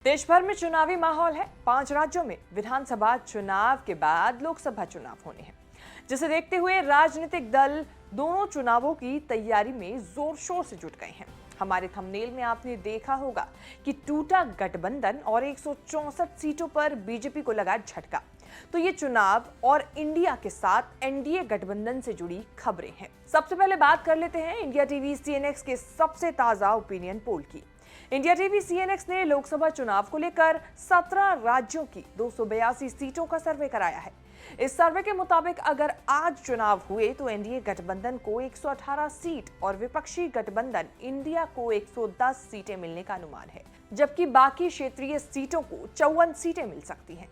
देश भर में चुनावी माहौल है। 5 राज्यों में विधानसभा चुनाव के बाद लोकसभा चुनाव होने हैं, जिसे देखते हुए राजनीतिक दल दोनों चुनावों की तैयारी में जोर शोर से जुट गए हैं। हमारे थंबनेल में आपने देखा होगा कि टूटा गठबंधन और 164 सीटों पर बीजेपी को लगा झटका। तो ये चुनाव और इंडिया के साथ एनडीए गठबंधन से जुड़ी खबरें हैं। सबसे पहले बात कर लेते हैं इंडिया टीवी सीएनएक्स के सबसे ताजा ओपिनियन पोल की। इंडिया टीवी सीएनएक्स ने लोकसभा चुनाव को लेकर 17 राज्यों की 282 सीटों का सर्वे कराया है। इस सर्वे के मुताबिक अगर आज चुनाव हुए तो एनडीए गठबंधन को 118 सीट और विपक्षी गठबंधन इंडिया को 110 सीटें मिलने का अनुमान है, जबकि बाकी क्षेत्रीय सीटों को 54 सीटें मिल सकती हैं।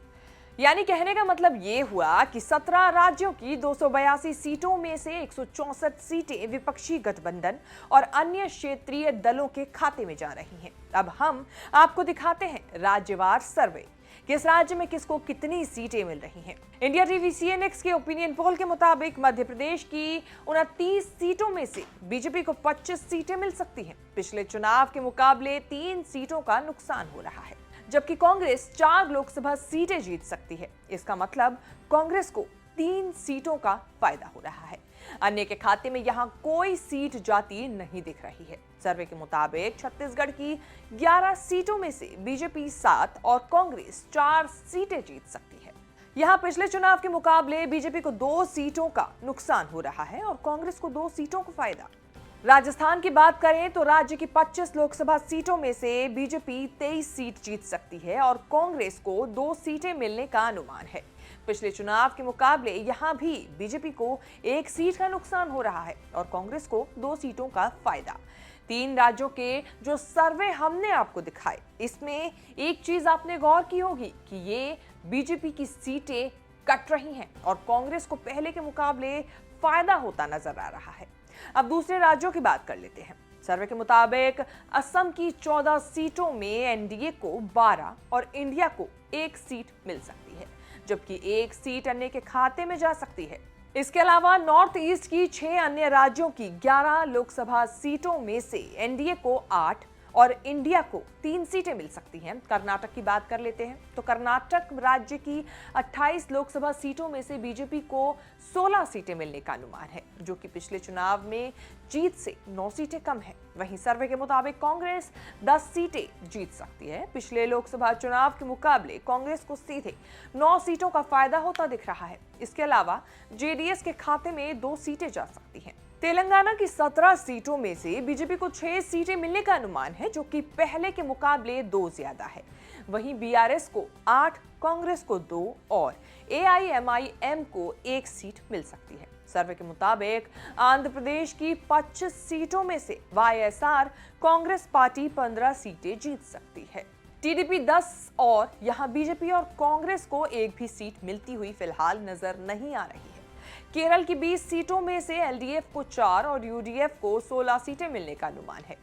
यानी कहने का मतलब ये हुआ कि 17 राज्यों की 282 सीटों में से 164 सीटें विपक्षी गठबंधन और अन्य क्षेत्रीय दलों के खाते में जा रही हैं। अब हम आपको दिखाते हैं राज्यवार सर्वे, किस राज्य में किसको कितनी सीटें मिल रही हैं। इंडिया टीवी सीएनएक्स के ओपिनियन पोल के मुताबिक मध्य प्रदेश की 29 सीटों में से बीजेपी को 25 सीटें मिल सकती हैं। पिछले चुनाव के मुकाबले 3 सीटों का नुकसान हो रहा है, जबकि कांग्रेस 4 लोकसभा सीटें जीत सकती है। इसका मतलब कांग्रेस को 3 सीटों का फायदा हो रहा है। अन्य के खाते में यहां कोई सीट जाती नहीं दिख रही है। सर्वे के मुताबिक छत्तीसगढ़ की 11 सीटों में से बीजेपी 7 और कांग्रेस 4 सीटें जीत सकती है। यहां पिछले चुनाव के मुकाबले बीजेपी को 2 सीटों का नुकसान हो रहा है और कांग्रेस को 2 सीटों का फायदा। राजस्थान की बात करें तो राज्य की 25 लोकसभा सीटों में से बीजेपी 23 सीट जीत सकती है और कांग्रेस को 2 सीटें मिलने का अनुमान है। पिछले चुनाव के मुकाबले यहां भी बीजेपी को 1 सीट का नुकसान हो रहा है और कांग्रेस को 2 सीटों का फायदा। 3 राज्यों के जो सर्वे हमने आपको दिखाए, इसमें एक चीज आपने गौर की होगी कि ये बीजेपी की सीटें कट रही हैं और कांग्रेस को पहले के मुकाबले फायदा होता नजर आ रहा है। अब दूसरे राज्यों की बात कर लेते हैं। सर्वे के मुताबिक असम की 14 सीटों में एनडीए को 12 और इंडिया को 1 सीट मिल सकती है, जबकि 1 सीट अन्य के खाते में जा सकती है। इसके अलावा नॉर्थ ईस्ट की 6 अन्य राज्यों की 11 लोकसभा सीटों में से एनडीए को 8 और इंडिया को 3 सीटें मिल सकती हैं। कर्नाटक की बात कर लेते हैं तो कर्नाटक राज्य की 28 लोकसभा सीटों में से बीजेपी को 16 सीटें मिलने का अनुमान है, जो कि पिछले चुनाव में जीत से 9 सीटें कम है। वहीं सर्वे के मुताबिक कांग्रेस 10 सीटें जीत सकती है। पिछले लोकसभा चुनाव के मुकाबले कांग्रेस को सीधे 9 सीटों का फायदा होता दिख रहा है। इसके अलावा जेडीएस के खाते में 2 सीटें जा सकती हैं। तेलंगाना की 17 सीटों में से बीजेपी को 6 सीटें मिलने का अनुमान है, जो कि पहले के मुकाबले 2 ज्यादा है। वहीं बीआरएस को 8, कांग्रेस को 2 और एआईएमआईएम को 1 सीट मिल सकती है। सर्वे के मुताबिक आंध्र प्रदेश की 25 सीटों में से वाईएसआर कांग्रेस पार्टी 15 सीटें जीत सकती है। टीडीपी 10 और यहां बीजेपी और कांग्रेस को 1 भी सीट मिलती हुई फिलहाल नजर नहीं आ रही है। केरल की 20 सीटों में से एलडीएफ को 4 और यूडीएफ को 16 सीटें मिलने का अनुमान है।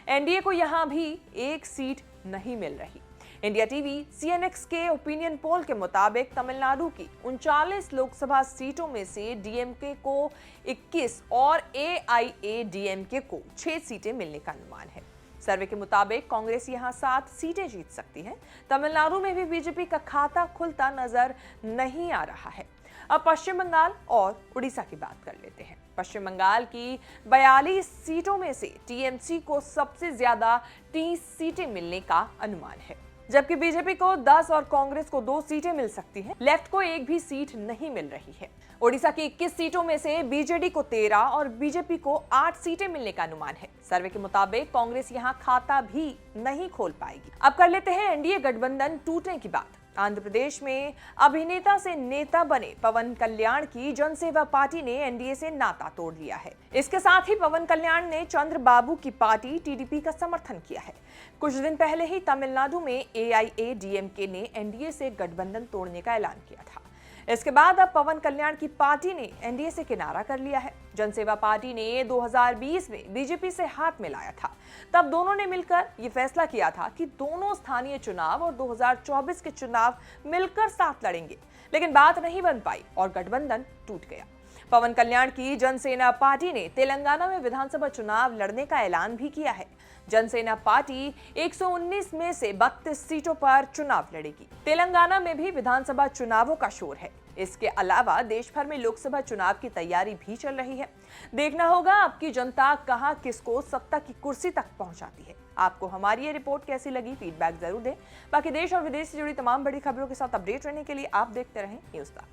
एनडीए को यहां भी 1 सीट नहीं मिल रही। इंडिया टीवी सीएनएक्स के ओपिनियन पोल के मुताबिक तमिलनाडु की 39 लोकसभा सीटों में से डीएमके को 21 और एआईएडीएमके को 6 सीटें मिलने का अनुमान है। सर्वे के मुताबिक कांग्रेस यहां 7 सीटें जीत सकती है। तमिलनाडु में भी बीजेपी का खाता खुलता नजर नहीं आ रहा है। अब पश्चिम बंगाल और उड़ीसा की बात कर लेते हैं। पश्चिम बंगाल की 42 सीटों में से टीएमसी को सबसे ज्यादा 30 सीटें मिलने का अनुमान है, जबकि बीजेपी को 10 और कांग्रेस को 2 सीटें मिल सकती हैं। लेफ्ट को 1 भी सीट नहीं मिल रही है। ओडिशा की 21 सीटों में से बीजेडी को 13 और बीजेपी को 8 सीटें मिलने का अनुमान है। सर्वे के मुताबिक कांग्रेस यहां खाता भी नहीं खोल पाएगी। अब कर लेते हैं एनडीए गठबंधन टूटने की बात। आंध्र प्रदेश में अभिनेता से नेता बने पवन कल्याण की जनसेवा पार्टी ने एनडीए से नाता तोड़ लिया है। इसके साथ ही पवन कल्याण ने चंद्रबाबू की पार्टी टीडीपी का समर्थन किया है। कुछ दिन पहले ही तमिलनाडु में एआईएडीएमके ने एनडीए से गठबंधन तोड़ने का ऐलान किया था। इसके बाद अब पवन कल्याण की पार्टी ने एनडीए से किनारा कर लिया है। जनसेवा पार्टी ने 2020 में बीजेपी से हाथ मिलाया था। तब दोनों ने मिलकर ये फैसला किया था कि दोनों स्थानीय चुनाव और 2024 के चुनाव मिलकर साथ लड़ेंगे, लेकिन बात नहीं बन पाई और गठबंधन टूट गया। पवन कल्याण की जनसेना पार्टी ने तेलंगाना में विधानसभा चुनाव लड़ने का ऐलान भी किया है। जनसेना पार्टी 119 में से 32 सीटों पर चुनाव लड़ेगी। तेलंगाना में भी विधानसभा चुनावों का शोर है। इसके अलावा देश भर में लोकसभा चुनाव की तैयारी भी चल रही है। देखना होगा आपकी जनता कहां किसको सत्ता की कुर्सी तक पहुंचाती है। आपको हमारी ये रिपोर्ट कैसी लगी, फीडबैक जरूर दें। बाकी देश और विदेश से जुड़ी तमाम बड़ी खबरों के साथ अपडेट रहने के लिए आप देखते रहें न्यूज़ तक।